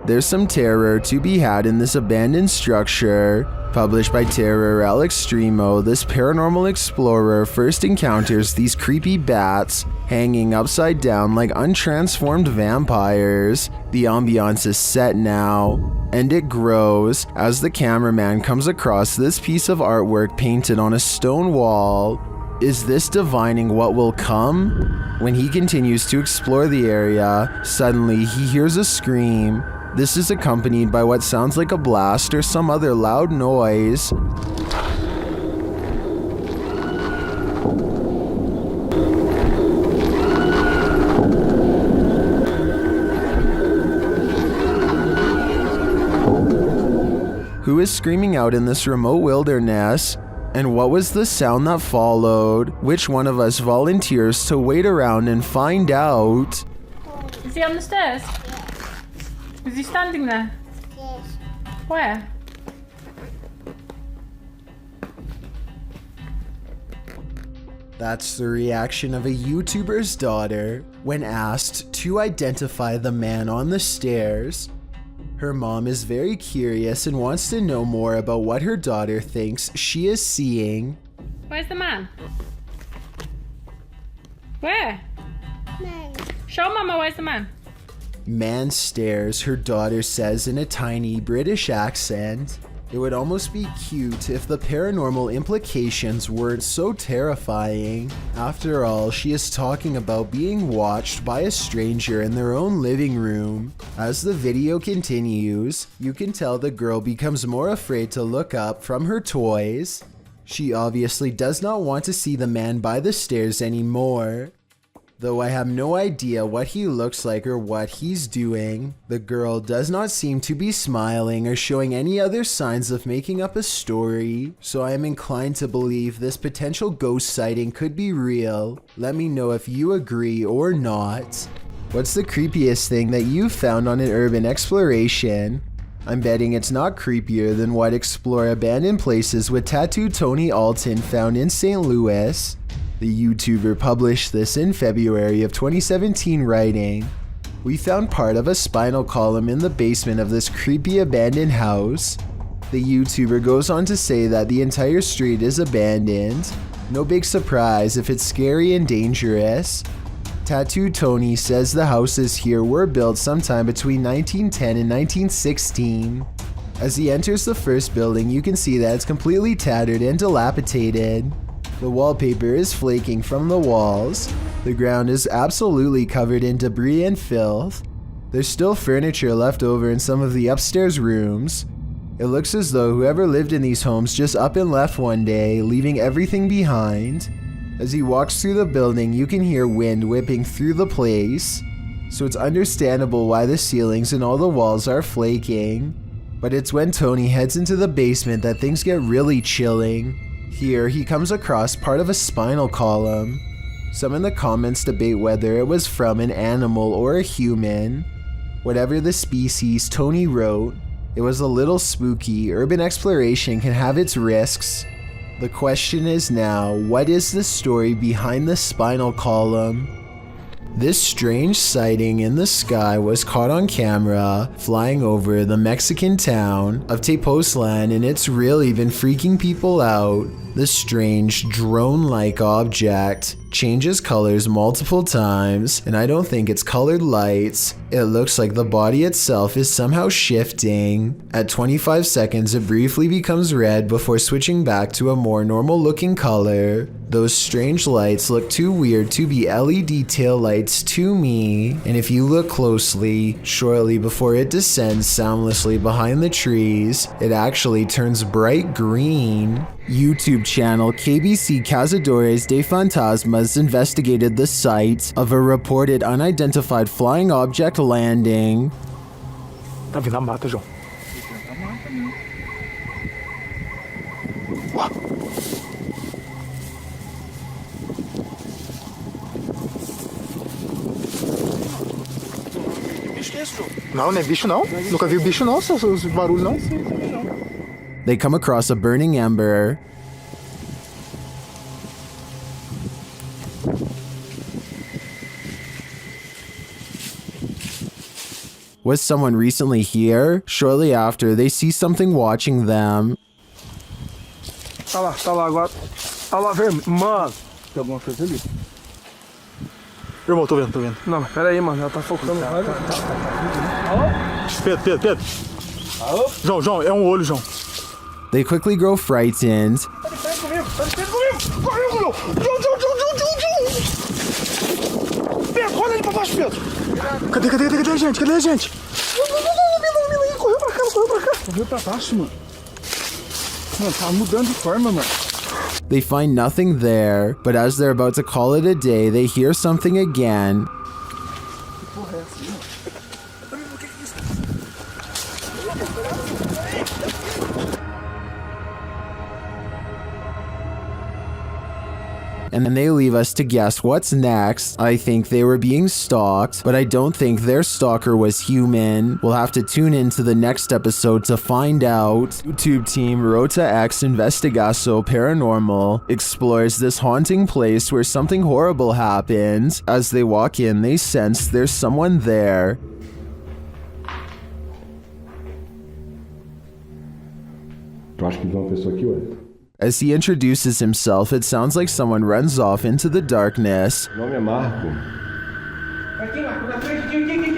there's some terror to be had in this abandoned structure. Published by Terror El Extremo, this paranormal explorer first encounters these creepy bats hanging upside down like untransformed vampires. The ambiance is set now, and it grows as the cameraman comes across this piece of artwork painted on a stone wall. Is this divining what will come? When he continues to explore the area, suddenly he hears a scream. This is accompanied by what sounds like a blast or some other loud noise. Who is screaming out in this remote wilderness? And what was the sound that followed? Which one of us volunteers to wait around and find out? Is he on the stairs? Is he standing there? Yes. Where? That's the reaction of a YouTuber's daughter when asked to identify the man on the stairs. Her mom is very curious and wants to know more about what her daughter thinks she is seeing. Where's the man? Where? Man. Show Mama where's the man. Man stares, her daughter says in a tiny British accent. It would almost be cute if the paranormal implications weren't so terrifying. After all, she is talking about being watched by a stranger in their own living room. As the video continues, you can tell the girl becomes more afraid to look up from her toys. She obviously does not want to see the man by the stairs anymore. Though I have no idea what he looks like or what he's doing, the girl does not seem to be smiling or showing any other signs of making up a story, so I am inclined to believe this potential ghost sighting could be real. Let me know if you agree or not. What's the creepiest thing that you found on an urban exploration? I'm betting it's not creepier than what Explore Abandoned Places with Tattooed Tony Alton found in St. Louis. The YouTuber published this in February of 2017, writing, "We found part of a spinal column in the basement of this creepy abandoned house." The YouTuber goes on to say that the entire street is abandoned. No big surprise if it's scary and dangerous. Tattoo Tony says the houses here were built sometime between 1910 and 1916. As he enters the first building, you can see that it's completely tattered and dilapidated. The wallpaper is flaking from the walls. The ground is absolutely covered in debris and filth. There's still furniture left over in some of the upstairs rooms. It looks as though whoever lived in these homes just up and left one day, leaving everything behind. As he walks through the building, you can hear wind whipping through the place. So it's understandable why the ceilings and all the walls are flaking. But it's when Tony heads into the basement that things get really chilling. Here, he comes across part of a spinal column. Some in the comments debate whether it was from an animal or a human. Whatever the species, Tony wrote, it was a little spooky. Urban exploration can have its risks. The question is now, what is the story behind the spinal column? This strange sighting in the sky was caught on camera flying over the Mexican town of Tepoztlan, and it's really been freaking people out. The strange drone-like object changes colors multiple times, and I don't think it's colored lights. It looks like the body itself is somehow shifting. At 25 seconds, it briefly becomes red before switching back to a more normal looking color. Those strange lights look too weird to be LED tail lights to me, and if you look closely, shortly before it descends soundlessly behind the trees, it actually turns bright green. YouTube channel KBC Cazadores de Fantasmas investigated the site of a reported unidentified flying object landing. Tá vindo a mata, João. Não, não é bicho não. Nunca vi bicho não, os barulhos não. They come across a burning ember. Was someone recently here? Shortly after, they see something watching them. Tá lá agora. Tá lá, vermelho. Mano, tem alguma coisa ali. Irmão, tô vendo. Não, mas pera aí, mano. Ela tá focando. Pedro. João, é um olho, João. They quickly grow frightened. Pera comigo. Corre, João. Pedro, olha ali pra baixo, Pedro. Cadê a gente? Correu pra cá. Correu pra baixo, mano. Mano, tá mudando de forma, mano. They find nothing there, but as they're about to call it a day, they hear something again. Que porra é essa, mano? O que é isso? And then they leave us to guess what's next. I think they were being stalked, but I don't think their stalker was human. We'll have to tune into the next episode to find out. YouTube team Rota X Investigaso Paranormal explores this haunting place where something horrible happens. As they walk in, they sense there's someone there. Eu acho que tem uma pessoa aqui, olha. As he introduces himself, it sounds like someone runs off into the darkness. Meu nome é Marco. Aqui, Marco, na frente, aqui.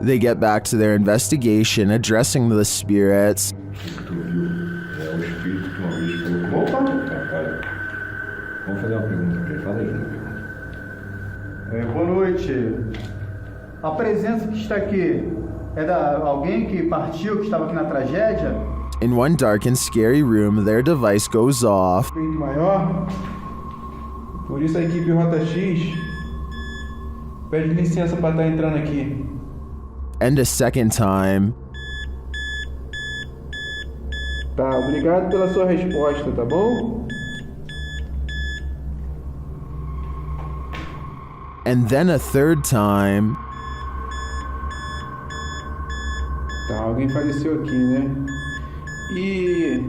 They get back to their investigation, addressing the spirits. Tu viu? É o espírito que uma vez falou. Opa! Cara. Vamos fazer uma pergunta aqui. Fala aí. Boa noite. A presença que está aqui é alguém que partiu, que estava aqui na tragédia? In one dark and scary room, their device goes off. Espírito maior. Por isso a equipe Rota X pede licença para estar entrando aqui. And a second time. Tá, obrigado pela sua resposta, tá bom? And then a third time. Tá, alguém faleceu aqui, né? E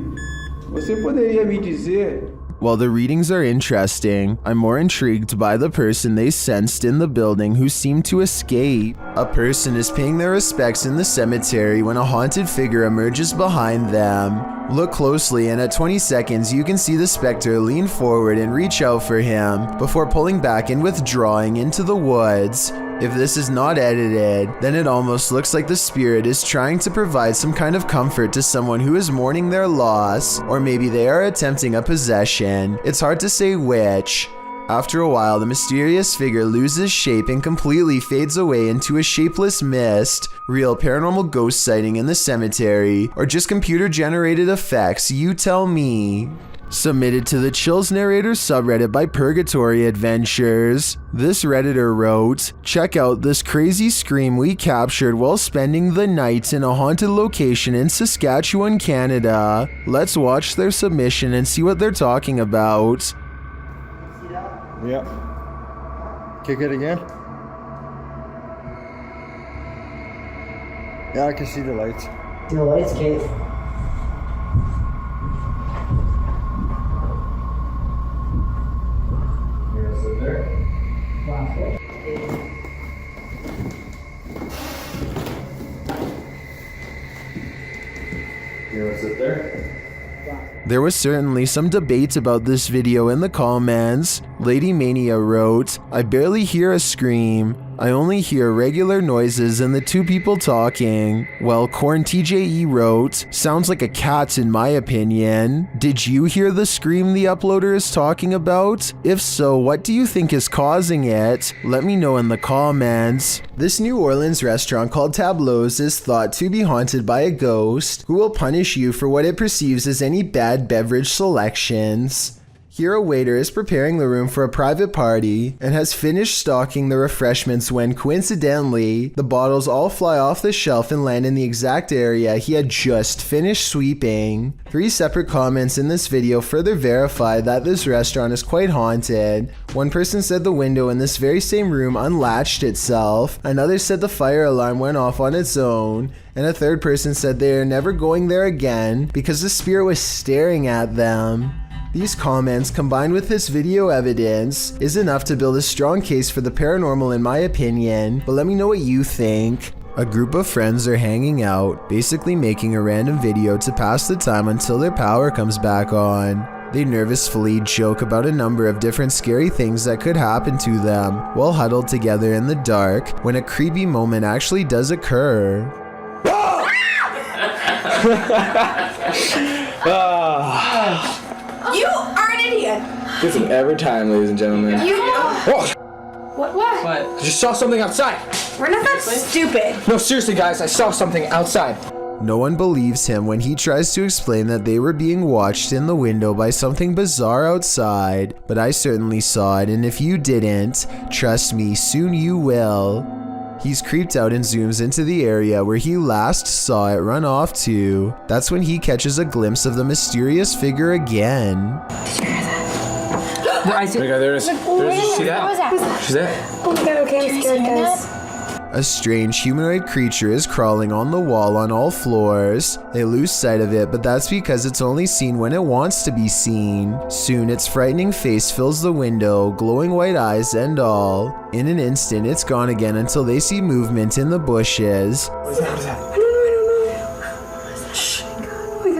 você poderia me dizer... While the readings are interesting, I'm more intrigued by the person they sensed in the building who seemed to escape. A person is paying their respects in the cemetery when a haunted figure emerges behind them. Look closely, and at 20 seconds you can see the spectre lean forward and reach out for him before pulling back and withdrawing into the woods. If this is not edited, then it almost looks like the spirit is trying to provide some kind of comfort to someone who is mourning their loss, or maybe they are attempting a possession. It's hard to say which. After a while, the mysterious figure loses shape and completely fades away into a shapeless mist. Real paranormal ghost sighting in the cemetery, or just computer-generated effects, you tell me. Submitted to the Chills Narrator subreddit by Purgatory Adventures. This redditor wrote, "Check out this crazy scream we captured while spending the night in a haunted location in Saskatchewan, Canada." Let's watch their submission and see what they're talking about. Yeah. Kick it again. Yeah, I can see the lights. The lights, Kate. There was certainly some debate about this video in the comments. Lady Mania wrote, "I barely hear a scream. I only hear regular noises and the two people talking." Well, Corn TJE wrote, "Sounds like a cat in my opinion. Did you hear the scream the uploader is talking about? If so, what do you think is causing it? Let me know in the comments." This New Orleans restaurant called Tableau's is thought to be haunted by a ghost who will punish you for what it perceives as any bad beverage selections. Here a waiter is preparing the room for a private party and has finished stocking the refreshments when, coincidentally, the bottles all fly off the shelf and land in the exact area he had just finished sweeping. 3 separate comments in this video further verify that this restaurant is quite haunted. One person said the window in this very same room unlatched itself, another said the fire alarm went off on its own, and a third person said they are never going there again because the spirit was staring at them. These comments combined with this video evidence is enough to build a strong case for the paranormal in my opinion, but let me know what you think. A group of friends are hanging out, basically making a random video to pass the time until their power comes back on. They nervously joke about a number of different scary things that could happen to them while huddled together in the dark when a creepy moment actually does occur. You are an idiot. This is every time, ladies and gentlemen. You. Oh, What? I just saw something outside. We're not that stupid. No, seriously, guys, I saw something outside. No one believes him when he tries to explain that they were being watched in the window by something bizarre outside, but I certainly saw it, and if you didn't, trust me, soon you will. He's creeped out and zooms into the area where he last saw it run off to. That's when he catches a glimpse of the mysterious figure again. I see. There it is. See that? She's there. Oh my god, okay, I'm scared, guys. A strange humanoid creature is crawling on the wall on all floors. They lose sight of it, but that's because it's only seen when it wants to be seen. Soon, its frightening face fills the window, glowing white eyes and all. In an instant, it's gone again until they see movement in the bushes. What is that? I don't know. Shh. Oh my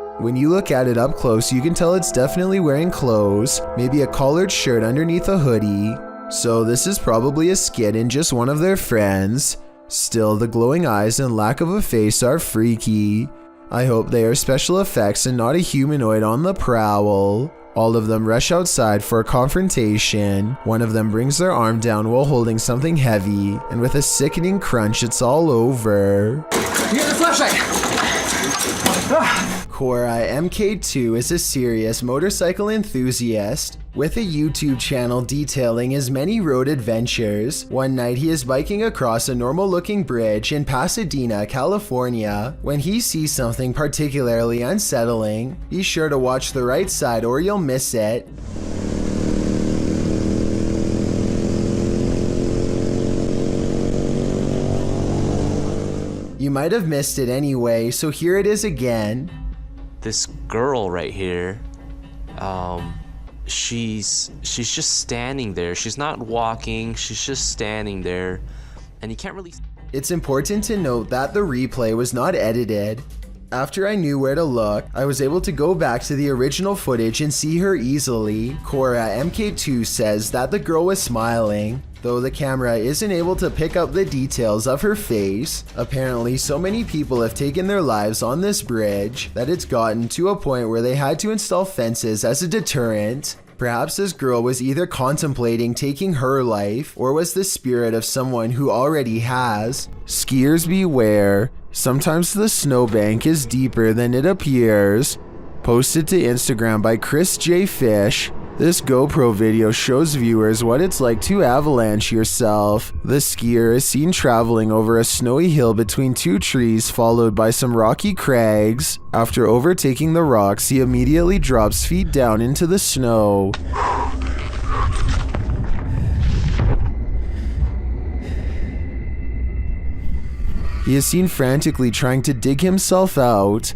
god. When you look at it up close, you can tell it's definitely wearing clothes, maybe a collared shirt underneath a hoodie. So this is probably a skit in just one of their friends. Still, the glowing eyes and lack of a face are freaky. I hope they are special effects and not a humanoid on the prowl. All of them rush outside for a confrontation. One of them brings their arm down while holding something heavy, and with a sickening crunch, it's all over. You get the flashlight! Cora MK2 is a serious motorcycle enthusiast with a YouTube channel detailing his many road adventures. One night he is biking across a normal looking bridge in Pasadena, California, when he sees something particularly unsettling. Be sure to watch the right side or you'll miss it. You might have missed it anyway, so here it is again. This girl right here, she's just standing there. She's not walking, she's just standing there, and you can't really... It's important to note that the replay was not edited. After I knew where to look, I was able to go back to the original footage and see her easily. Cora MK2 says that the girl was smiling, though the camera isn't able to pick up the details of her face. Apparently, so many people have taken their lives on this bridge that it's gotten to a point where they had to install fences as a deterrent. Perhaps this girl was either contemplating taking her life or was the spirit of someone who already has. Skiers beware. Sometimes the snowbank is deeper than it appears. Posted to Instagram by Chris J. Fish. This GoPro video shows viewers what it's like to avalanche yourself. The skier is seen traveling over a snowy hill between two trees followed by some rocky crags. After overtaking the rocks, he immediately drops feet down into the snow. He is seen frantically trying to dig himself out.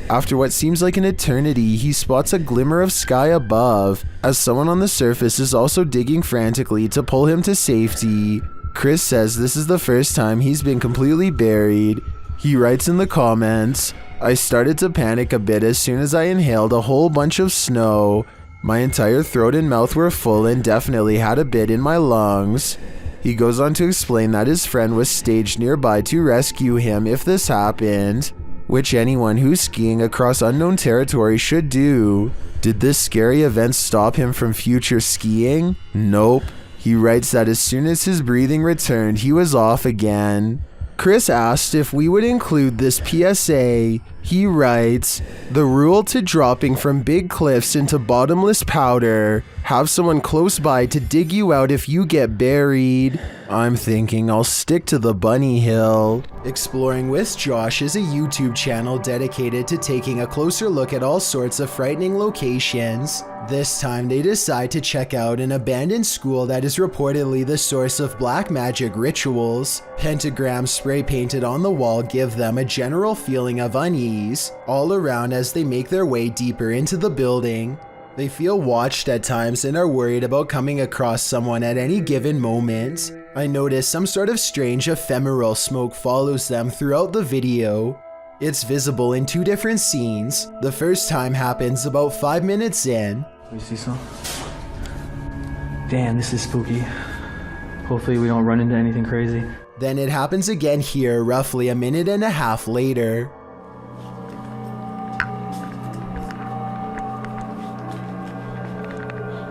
After what seems like an eternity, he spots a glimmer of sky above, as someone on the surface is also digging frantically to pull him to safety. Chris says this is the first time he's been completely buried. He writes in the comments, "I started to panic a bit as soon as I inhaled a whole bunch of snow. My entire throat and mouth were full and definitely had a bit in my lungs." He goes on to explain that his friend was staged nearby to rescue him if this happened, which anyone who's skiing across unknown territory should do. Did this scary event stop him from future skiing? Nope. He writes that as soon as his breathing returned, he was off again. Chris asked if we would include this PSA. He writes, "The rule to dropping from big cliffs into bottomless powder Have someone close by to dig you out if you get buried. I'm thinking I'll stick to the bunny hill. Exploring with Josh is a YouTube channel dedicated to taking a closer look at all sorts of frightening locations. This time they decide to check out an abandoned school that is reportedly the source of black magic rituals. Pentagrams spray painted on the wall give them a general feeling of unease all around as they make their way deeper into the building. They feel watched at times and are worried about coming across someone at any given moment. I notice some sort of strange ephemeral smoke follows them throughout the video. It's visible in 2 different scenes. The first time happens about 5 minutes in. We see some? Damn, this is spooky. Hopefully we don't run into anything crazy. Then it happens again here roughly a minute and a half later.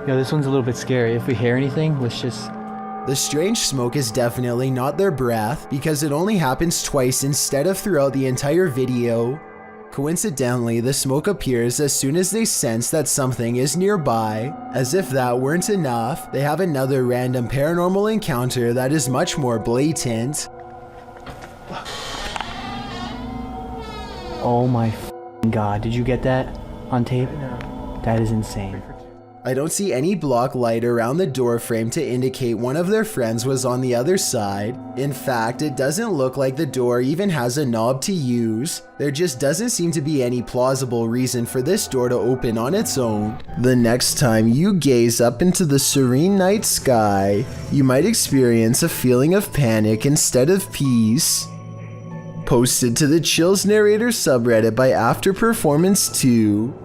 Yo, this one's a little bit scary. If we hear anything, let's just... The strange smoke is definitely not their breath because it only happens twice instead of throughout the entire video. Coincidentally, the smoke appears as soon as they sense that something is nearby. As if that weren't enough, they have another random paranormal encounter that is much more blatant. Oh my god, did you get that on tape? That is insane. I don't see any block light around the door frame to indicate one of their friends was on the other side. In fact, it doesn't look like the door even has a knob to use. There just doesn't seem to be any plausible reason for this door to open on its own. The next time you gaze up into the serene night sky, you might experience a feeling of panic instead of peace. Posted to the Chills Narrator subreddit by After Performance 2.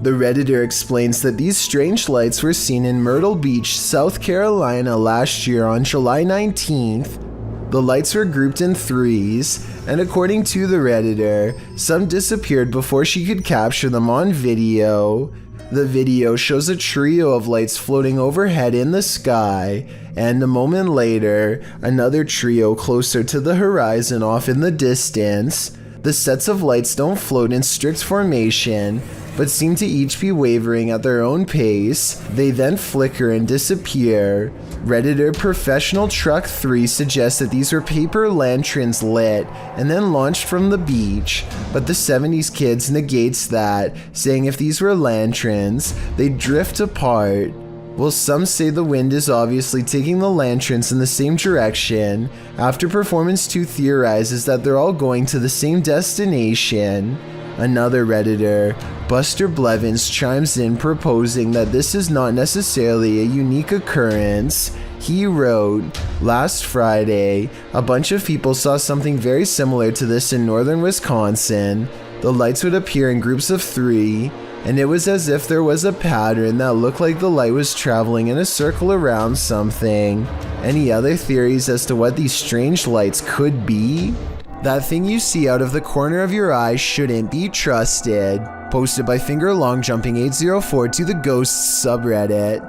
The Redditor explains that these strange lights were seen in Myrtle Beach, South Carolina last year on July 19th. The lights were grouped in 3s, and according to the Redditor, some disappeared before she could capture them on video. The video shows a trio of lights floating overhead in the sky, and a moment later, another trio closer to the horizon off in the distance. The sets of lights don't float in strict formation, but seem to each be wavering at their own pace. They then flicker and disappear. Redditor Professional Truck 3 suggests that these were paper lanterns lit and then launched from the beach, but the 70s Kids negates that, saying if these were lanterns, they'd drift apart. Well, some say the wind is obviously taking the lanterns in the same direction. After Performance 2 theorizes that they're all going to the same destination. Another Redditor, Buster Blevins, chimes in proposing that this is not necessarily a unique occurrence. He wrote, "Last Friday, a bunch of people saw something very similar to this in northern Wisconsin. The lights would appear in groups of 3, and it was as if there was a pattern that looked like the light was traveling in a circle around something. Any other theories as to what these strange lights could be? That thing you see out of the corner of your eye shouldn't be trusted." Posted by Fingerlongjumping804 to the Ghosts subreddit.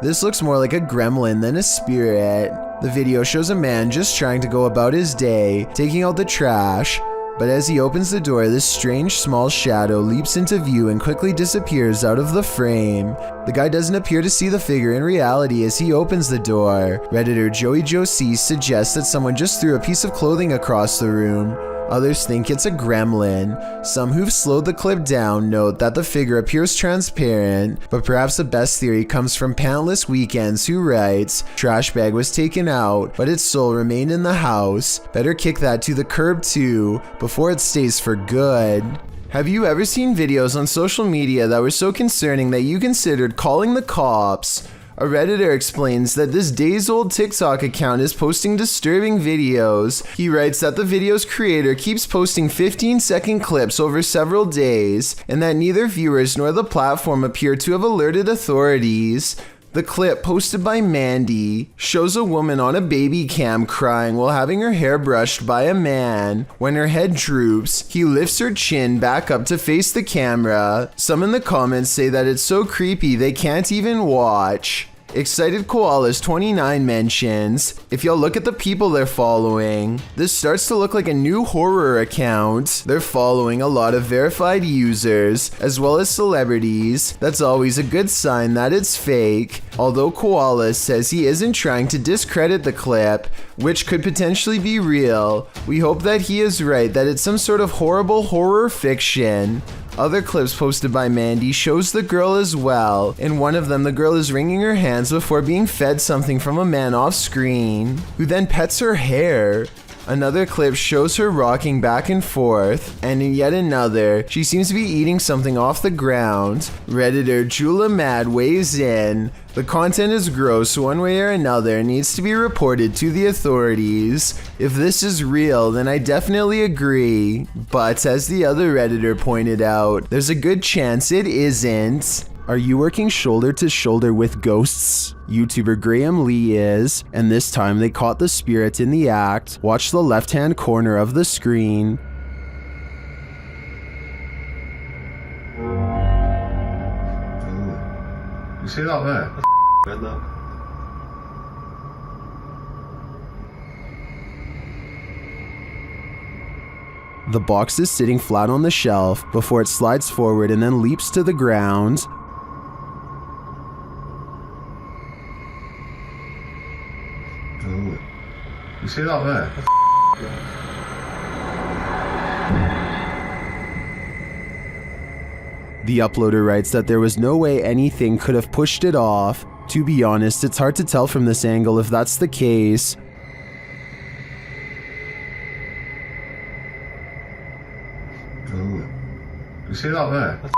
This looks more like a gremlin than a spirit. The video shows a man just trying to go about his day, taking out the trash, but as he opens the door, this strange small shadow leaps into view and quickly disappears out of the frame. The guy doesn't appear to see the figure in reality as he opens the door. Redditor Joey Josie suggests that someone just threw a piece of clothing across the room. Others think it's a gremlin. Some who've slowed the clip down note that the figure appears transparent, but perhaps the best theory comes from Pantless Weekends, who writes, "Trash bag was taken out, but its soul remained in the house. Better kick that to the curb too, before it stays for good." Have you ever seen videos on social media that were so concerning that you considered calling the cops? A Redditor explains that this days-old TikTok account is posting disturbing videos. He writes that the video's creator keeps posting 15-second clips over several days, and that neither viewers nor the platform appear to have alerted authorities. The clip, posted by Mandy, shows a woman on a baby cam crying while having her hair brushed by a man. When her head droops, he lifts her chin back up to face the camera. Some in the comments say that it's so creepy they can't even watch. Excited Koalas 29 mentions, if y'all look at the people they're following, this starts to look like a new horror account. They're following a lot of verified users, as well as celebrities. That's always a good sign that it's fake. Although Koala says he isn't trying to discredit the clip, which could potentially be real, we hope that he is right, that it's some sort of horrible horror fiction. Other clips posted by Mandy shows the girl as well. In one of them, the girl is wringing her hands before being fed something from a man off screen, who then pets her hair. Another clip shows her rocking back and forth, and in yet another, she seems to be eating something off the ground. Redditor Jula Mad weighs in. The content is gross one way or another and needs to be reported to the authorities. If this is real, then I definitely agree. But as the other Redditor pointed out, there's a good chance it isn't. Are you working shoulder to shoulder with ghosts? YouTuber Graham Lee is, and this time they caught the spirit in the act. Watch the left-hand corner of the screen. You see that there? Good luck. The box is sitting flat on the shelf before it slides forward and then leaps to the ground. Ooh. You see that there? The uploader writes that there was no way anything could have pushed it off. To be honest, it's hard to tell from this angle if that's the case. Ooh. You see that there? That's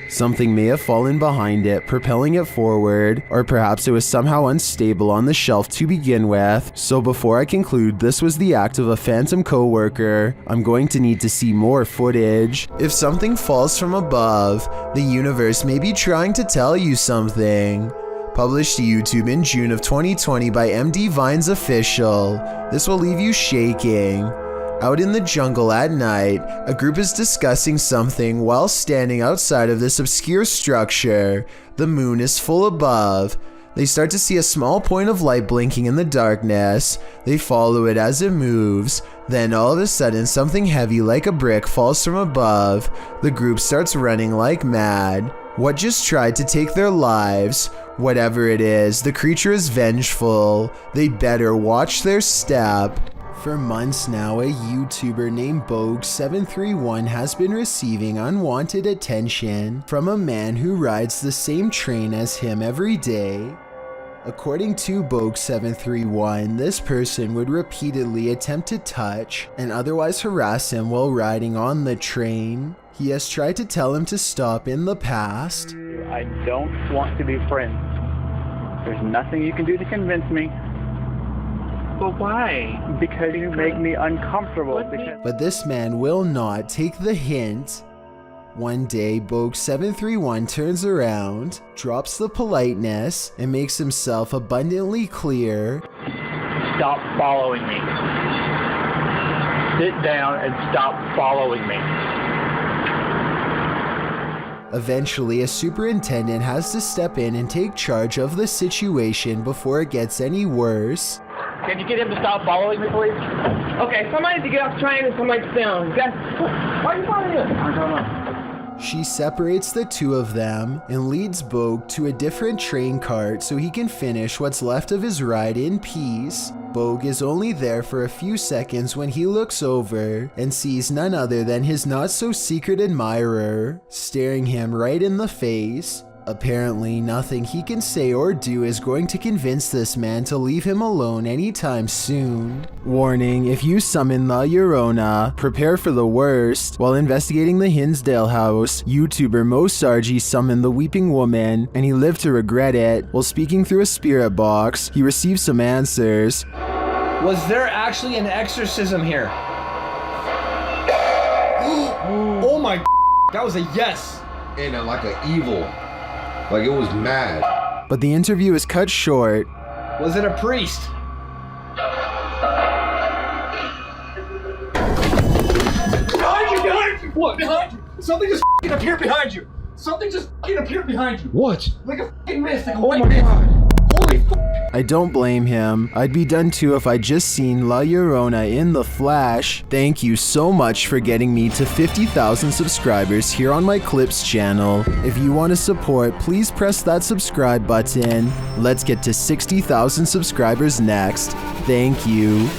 Something may have fallen behind it, propelling it forward, or perhaps it was somehow unstable on the shelf to begin with. So before I conclude this was the act of a phantom coworker, I'm going to need to see more footage. If something falls from above, the universe may be trying to tell you something. Published to YouTube in June of 2020 by MD Vines Official. This will leave you shaking. Out in the jungle at night, a group is discussing something while standing outside of this obscure structure. The moon is full above. They start to see a small point of light blinking in the darkness. They follow it as it moves. Then all of a sudden, something heavy like a brick falls from above. The group starts running like mad. What just tried to take their lives? Whatever it is, the creature is vengeful. They better watch their step. For months now, a YouTuber named Bogue731 has been receiving unwanted attention from a man who rides the same train as him every day. According to Bogue731, this person would repeatedly attempt to touch and otherwise harass him while riding on the train. He has tried to tell him to stop in the past. I don't want to be friends. There's nothing you can do to convince me. But why? Because you make me uncomfortable. But this man will not take the hint. One day, Bogue731 turns around, drops the politeness, and makes himself abundantly clear. Stop following me. Sit down and stop following me. Eventually, a superintendent has to step in and take charge of the situation before it gets any worse. Can you get him to stop following me, please? Okay, somebody to get off train and somebody to stay on. Why are you following him? I don't know. She separates the two of them and leads Bogue to a different train cart so he can finish what's left of his ride in peace. Bogue is only there for a few seconds when he looks over and sees none other than his not-so-secret admirer staring him right in the face. Apparently, nothing he can say or do is going to convince this man to leave him alone anytime soon. Warning, if you summon the Llorona, prepare for the worst. While investigating the Hinsdale house, YouTuber Mo Sargi summoned the Weeping Woman, and he lived to regret it. While speaking through a spirit box, he received some answers. Was there actually an exorcism here? Oh my, that was a yes. And like an evil. Like it was mad. But the interview is cut short. Was it a priest? Behind you, behind you! What? Behind you! Something just appeared behind you. Something just appeared behind you. What? Like a mist, like a Oh white my mist. God. Holy I don't blame him. I'd be done too if I'd just seen La Llorona in the flash. Thank you so much for getting me to 50,000 subscribers here on my Clips channel. If you want to support, please press that subscribe button. Let's get to 60,000 subscribers next. Thank you.